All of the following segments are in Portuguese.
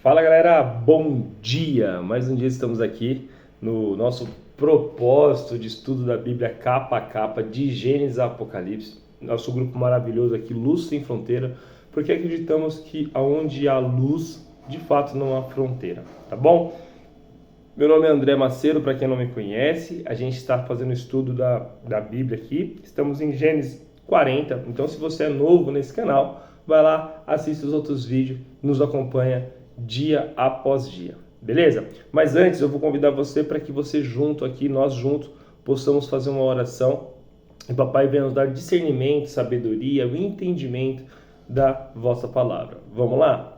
Fala galera, bom dia! Mais um dia estamos aqui no nosso propósito de estudo da Bíblia capa a capa, de Gênesis a Apocalipse. Nosso grupo maravilhoso aqui, Luz Sem Fronteira, porque acreditamos que aonde há luz, de fato não há fronteira, tá bom? Meu nome é André Macedo, para quem não me conhece, a gente está fazendo o estudo da Bíblia aqui, estamos em Gênesis 40, então se você é novo nesse canal, vai lá, assiste os outros vídeos, nos acompanha dia após dia, beleza? Mas antes eu vou convidar você para que você junto aqui, nós juntos, possamos fazer uma oração e papai venha nos dar discernimento, sabedoria, o entendimento da vossa palavra. Vamos lá?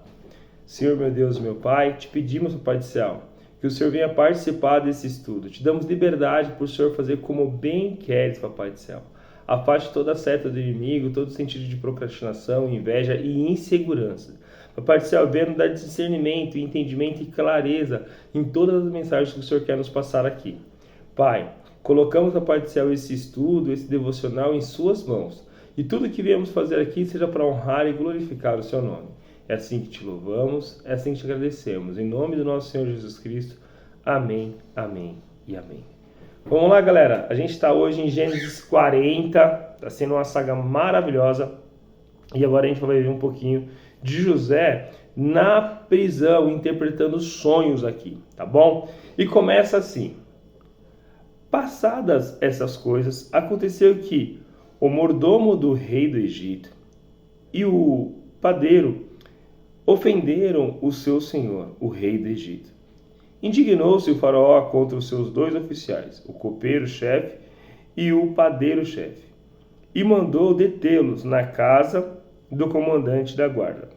Senhor meu Deus e meu Pai, te pedimos, Pai do céu, que o Senhor venha participar desse estudo. Te damos liberdade para o Senhor fazer como bem queres, Papai do céu. Afaste toda a seta do inimigo, todo sentido de procrastinação, inveja e insegurança. Papai do céu, venha nos dar discernimento, entendimento e clareza em todas as mensagens que o Senhor quer nos passar aqui. Pai, colocamos, Papai do céu, esse estudo, esse devocional em suas mãos. E tudo que viemos fazer aqui seja para honrar e glorificar o seu nome. É assim que te louvamos, é assim que te agradecemos. Em nome do nosso Senhor Jesus Cristo. Amém, amém e amém. Vamos lá, galera. A gente está hoje em Gênesis 40. Está sendo uma saga maravilhosa. E agora a gente vai ver um pouquinho de José na prisão, interpretando sonhos aqui, tá bom? E começa assim. Passadas essas coisas, aconteceu que o mordomo do rei do Egito e o padeiro ofenderam o seu senhor, o rei do Egito. Indignou-se o faraó contra os seus dois oficiais, o copeiro-chefe e o padeiro-chefe, e mandou detê-los na casa do comandante da guarda,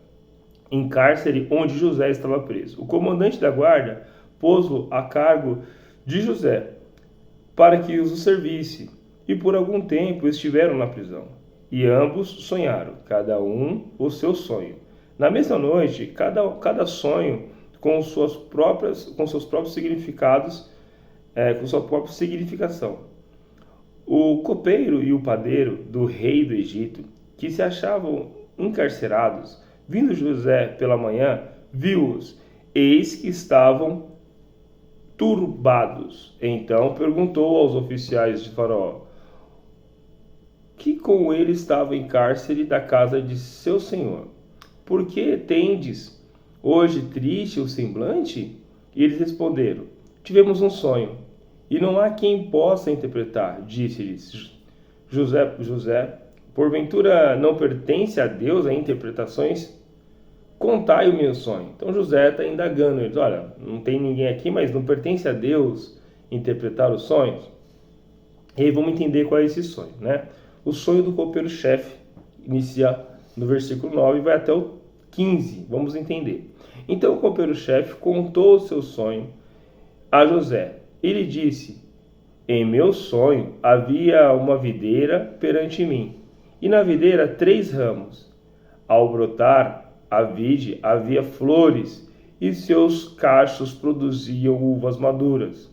em cárcere onde José estava preso. O comandante da guarda pôs-o a cargo de José, para que os servisse, e por algum tempo estiveram na prisão. E ambos sonharam, cada um o seu sonho. Na mesma noite, cada sonho com seus próprios significados, com sua própria significação. O copeiro e o padeiro do rei do Egito, que se achavam encarcerados, vindo José pela manhã, viu-os, eis que estavam turbados. Então perguntou aos oficiais de Faraó, que com ele estava em cárcere da casa de seu senhor. Por que tendes hoje triste o semblante? E eles responderam, tivemos um sonho, e não há quem possa interpretar. Disse-lhes José, porventura não pertence a Deus a interpretações? Contai o meu sonho. Então José está indagando eles, olha, não tem ninguém aqui, mas não pertence a Deus interpretar os sonhos? E aí vamos entender qual é esse sonho, né? O sonho do copeiro-chefe inicia no versículo 9 e vai até o 15, vamos entender. Então o copeiro-chefe contou o seu sonho a José. Ele disse, em meu sonho havia uma videira perante mim, e na videira 3 ramos. Ao brotar a vide havia flores, e seus cachos produziam uvas maduras.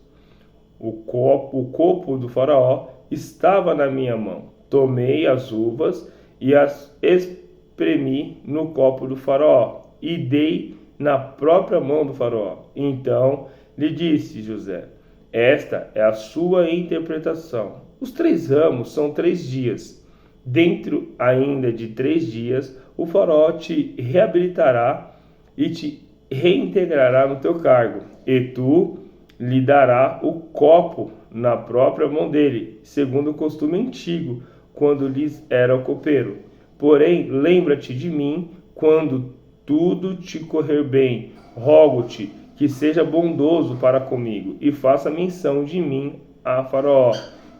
O copo do faraó estava na minha mão. Tomei as uvas e as espremi no copo do faraó e dei na própria mão do faraó. Então lhe disse José, esta é a sua interpretação. Os 3 ramos são 3 dias. Dentro ainda de 3 dias, o faraó te reabilitará e te reintegrará no teu cargo, e tu lhe dará o copo na própria mão dele, segundo o costume antigo, quando lhes era o copeiro. Porém, lembra-te de mim quando tudo te correr bem. Rogo-te que seja bondoso para comigo e faça menção de mim a Faraó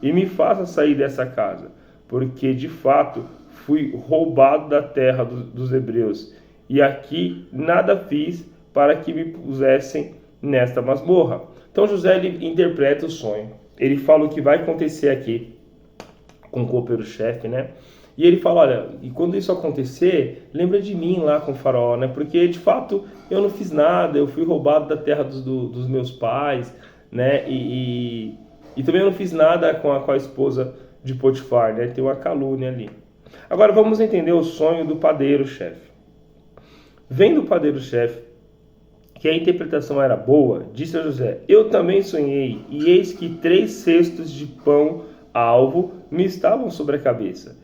e me faça sair dessa casa, porque de fato fui roubado da terra dos hebreus e aqui nada fiz para que me pusessem nesta masmorra. Então José ele interpreta o sonho. Ele fala o que vai acontecer aqui com o copeiro-chefe, né? E ele fala, olha, e quando isso acontecer, lembra de mim lá com o faraó, né? Porque de fato eu não fiz nada, eu fui roubado da terra dos meus pais, né? E também eu não fiz nada com a esposa de Potifar, né? Tem uma calúnia ali. Agora vamos entender o sonho do padeiro-chefe. Vendo o padeiro-chefe que a interpretação era boa, disse a José: eu também sonhei, e eis que 3 cestos de pão alvo me estavam sobre a cabeça,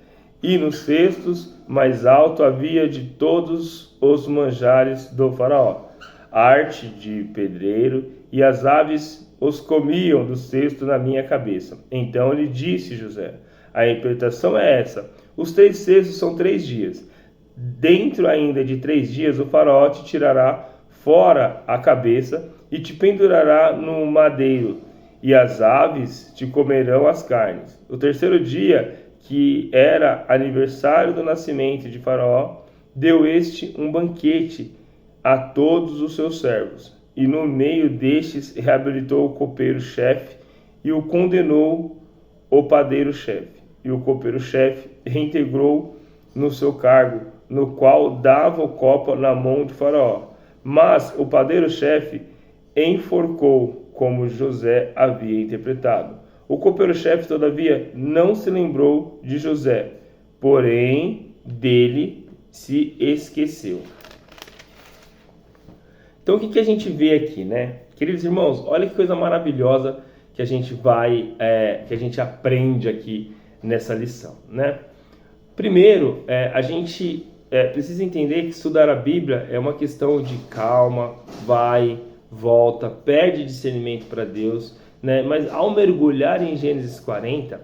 e nos cestos mais alto havia de todos os manjares do faraó, arte de pedreiro, e as aves os comiam do cesto na minha cabeça. Então lhe disse José: a interpretação é essa, os 3 cestos são 3 dias. Dentro ainda de 3 dias o faraó te tirará fora a cabeça e te pendurará no madeiro, e as aves te comerão as carnes. O 3º dia, que era aniversário do nascimento de Faraó, deu este um banquete a todos os seus servos, e no meio destes reabilitou o copeiro-chefe e o condenou o padeiro-chefe. E o copeiro-chefe reintegrou no seu cargo, no qual dava o copo na mão de Faraó. Mas o padeiro-chefe enforcou, como José havia interpretado. O copeiro-chefe, todavia, não se lembrou de José, porém dele se esqueceu. Então o que a gente vê aqui, né? Queridos irmãos, olha que coisa maravilhosa que a gente que a gente aprende aqui nessa lição, né? Primeiro, a gente precisa entender que estudar a Bíblia é uma questão de calma, vai, volta, pede discernimento para Deus, né? Mas ao mergulhar em Gênesis 40,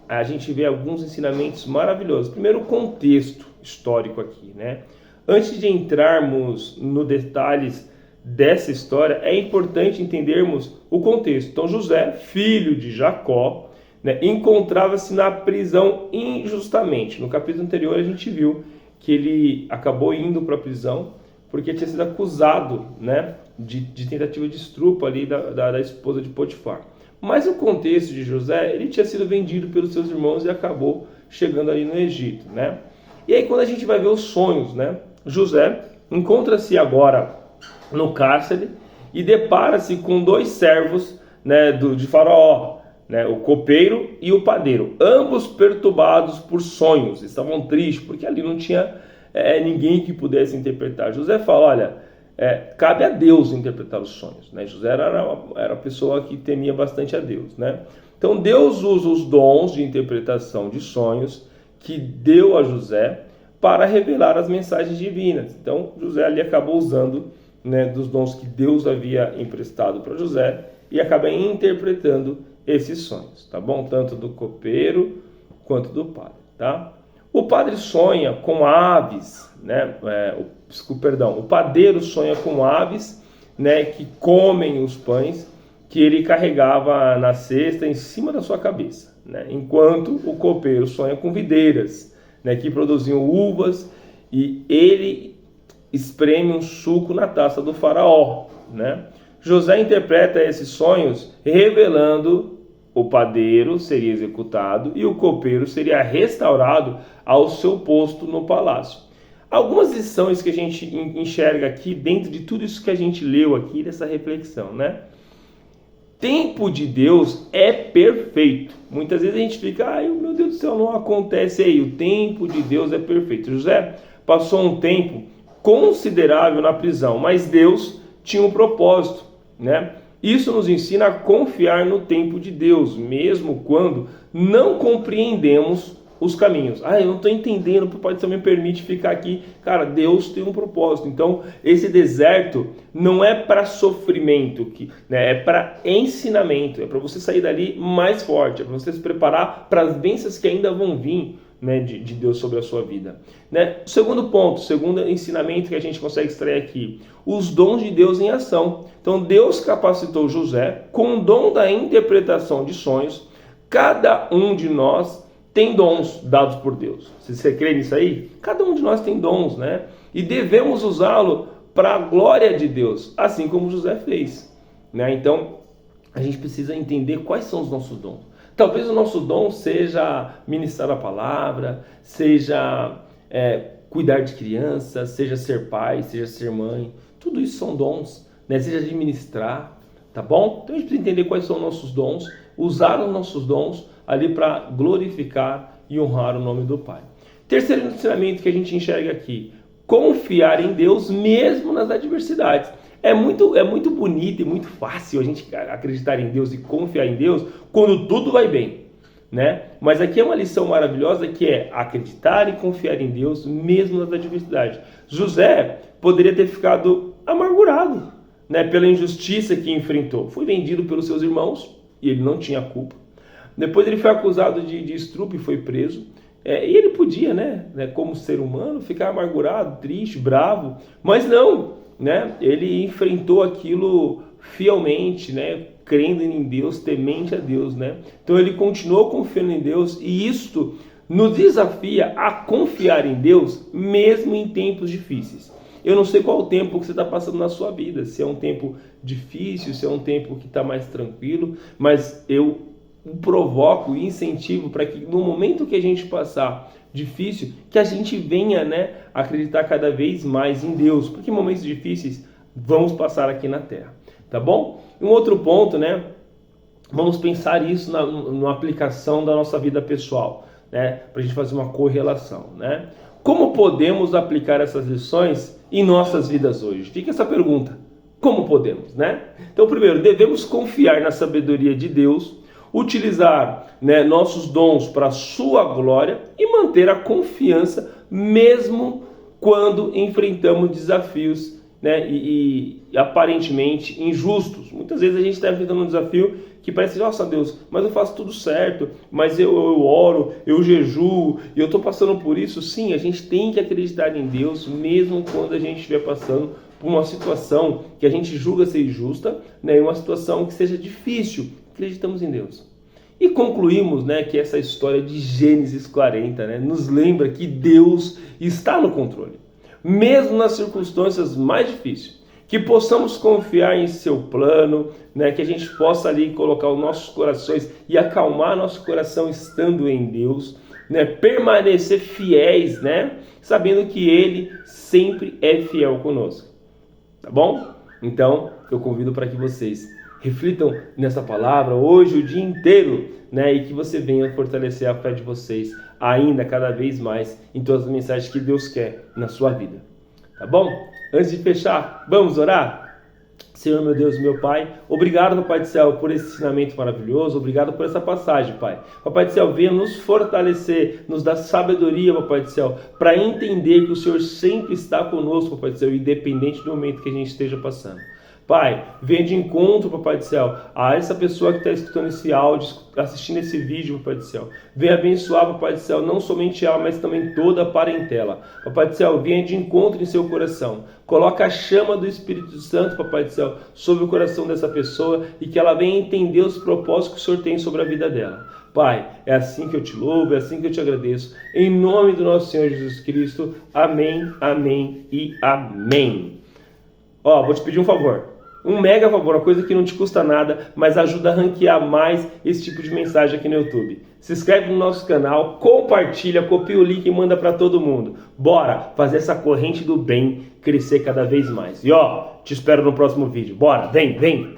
a gente vê alguns ensinamentos maravilhosos. Primeiro, o contexto histórico aqui, né? Antes de entrarmos nos detalhes dessa história, é importante entendermos o contexto. Então, José, filho de Jacó, né, encontrava-se na prisão injustamente. No capítulo anterior a gente viu que ele acabou indo para a prisão porque tinha sido acusado, né, de tentativa de estupro ali da esposa de Potifar. Mas o contexto de José, ele tinha sido vendido pelos seus irmãos e acabou chegando ali no Egito, né? E aí quando a gente vai ver os sonhos, né, José encontra-se agora no cárcere e depara-se com 2 servos, né, de Faraó, né, o copeiro e o padeiro, ambos perturbados por sonhos, estavam tristes porque ali não tinha ninguém que pudesse interpretar. José fala: olha, cabe a Deus interpretar os sonhos, né? José era a pessoa que temia bastante a Deus, né? Então Deus usa os dons de interpretação de sonhos que deu a José para revelar as mensagens divinas. Então José ali acabou usando, né, dos dons que Deus havia emprestado para José e acaba interpretando esses sonhos, tá bom? Tanto do copeiro quanto do padre, tá? O padre sonha com aves, né? O padeiro sonha com aves, né, que comem os pães que ele carregava na cesta em cima da sua cabeça, né? Enquanto o copeiro sonha com videiras, né, que produziam uvas, e ele espreme um suco na taça do faraó, né? José interpreta esses sonhos revelando o padeiro seria executado e o copeiro seria restaurado ao seu posto no palácio. Algumas lições que a gente enxerga aqui dentro de tudo isso que a gente leu aqui, dessa reflexão, né? Tempo de Deus é perfeito. Muitas vezes a gente fica: ai, meu Deus do céu, não acontece aí. O tempo de Deus é perfeito. José passou um tempo considerável na prisão, mas Deus tinha um propósito, né? Isso nos ensina a confiar no tempo de Deus, mesmo quando não compreendemos os caminhos. Eu não estou entendendo, pode ser me permite ficar aqui. Cara, Deus tem um propósito. Então, esse deserto não é para sofrimento, né? É para ensinamento, é para você sair dali mais forte, é para você se preparar para as bênçãos que ainda vão vir, né, de Deus sobre a sua vida, né? Segundo ponto, segundo ensinamento que a gente consegue extrair aqui: os dons de Deus em ação. Então Deus capacitou José com o dom da interpretação de sonhos. Cada um de nós tem dons dados por Deus. Se você crê nisso aí, cada um de nós tem dons, né? E devemos usá-lo para a glória de Deus, assim como José fez, né? Então a gente precisa entender quais são os nossos dons. Talvez o nosso dom seja ministrar a palavra, seja cuidar de crianças, seja ser pai, seja ser mãe. Tudo isso são dons, né? Seja administrar, tá bom? Então a gente precisa entender quais são os nossos dons, usar os nossos dons ali para glorificar e honrar o nome do Pai. Terceiro ensinamento que a gente enxerga aqui: confiar em Deus mesmo nas adversidades. é muito bonito e muito fácil a gente acreditar em Deus e confiar em Deus quando tudo vai bem, né? Mas aqui é uma lição maravilhosa que é acreditar e confiar em Deus mesmo nas adversidades. José poderia ter ficado amargurado, né, pela injustiça que enfrentou. Foi vendido pelos seus irmãos e ele não tinha culpa. Depois ele foi acusado de estupro e foi preso. E ele podia, né, como ser humano, ficar amargurado, triste, bravo, mas não, né? Ele enfrentou aquilo fielmente, né, crendo em Deus, temente a Deus, né? Então ele continuou confiando em Deus e isto nos desafia a confiar em Deus mesmo em tempos difíceis. Eu não sei qual o tempo que você está passando na sua vida, se é um tempo difícil, se é um tempo que está mais tranquilo, mas eu provoco e incentivo para que no momento que a gente passar difícil, que a gente venha, né, acreditar cada vez mais em Deus, porque momentos difíceis vamos passar aqui na Terra, tá bom? Um outro ponto, né, vamos pensar isso na aplicação da nossa vida pessoal, né, para a gente fazer uma correlação, né? Como podemos aplicar essas lições em nossas vidas hoje? Fica essa pergunta, como podemos, né? Então, primeiro, devemos confiar na sabedoria de Deus, utilizar, né, nossos dons para a sua glória e manter a confiança mesmo quando enfrentamos desafios, né, e aparentemente injustos. Muitas vezes a gente está enfrentando um desafio que parece, nossa Deus, mas eu faço tudo certo, mas eu oro, eu jejuo, e eu estou passando por isso. Sim, a gente tem que acreditar em Deus mesmo quando a gente estiver passando por uma situação que a gente julga ser injusta, né, uma situação que seja difícil. Acreditamos em Deus. E concluímos, né, que essa história de Gênesis 40, né, nos lembra que Deus está no controle, mesmo nas circunstâncias mais difíceis. Que possamos confiar em seu plano, né, que a gente possa ali colocar os nossos corações e acalmar nosso coração estando em Deus, né, permanecer fiéis, né, sabendo que Ele sempre é fiel conosco. Tá bom? Então, eu convido para que vocês reflitam nessa palavra hoje o dia inteiro, né? E que você venha fortalecer a fé de vocês ainda cada vez mais em todas as mensagens que Deus quer na sua vida. Tá bom? Antes de fechar, vamos orar? Senhor, meu Deus, meu Pai, obrigado, Papai do Céu, por esse ensinamento maravilhoso, obrigado por essa passagem, Pai. Papai do Céu, venha nos fortalecer, nos dar sabedoria, Papai do Céu, para entender que o Senhor sempre está conosco, Papai do Céu, independente do momento que a gente esteja passando. Pai, venha de encontro, Papai do Céu, a essa pessoa que está escutando esse áudio, assistindo esse vídeo, Papai do Céu. Venha abençoar, Papai do Céu, não somente ela, mas também toda a parentela. Papai do Céu, venha de encontro em seu coração. Coloca a chama do Espírito Santo, Papai do Céu, sobre o coração dessa pessoa e que ela venha entender os propósitos que o Senhor tem sobre a vida dela. Pai, é assim que eu te louvo, é assim que eu te agradeço. Em nome do nosso Senhor Jesus Cristo. Amém, amém e amém. Vou te pedir um favor. Um mega favor, uma coisa que não te custa nada, mas ajuda a ranquear mais esse tipo de mensagem aqui no YouTube. Se inscreve no nosso canal, compartilha, copia o link e manda para todo mundo. Bora fazer essa corrente do bem crescer cada vez mais. E te espero no próximo vídeo. Bora, vem, vem!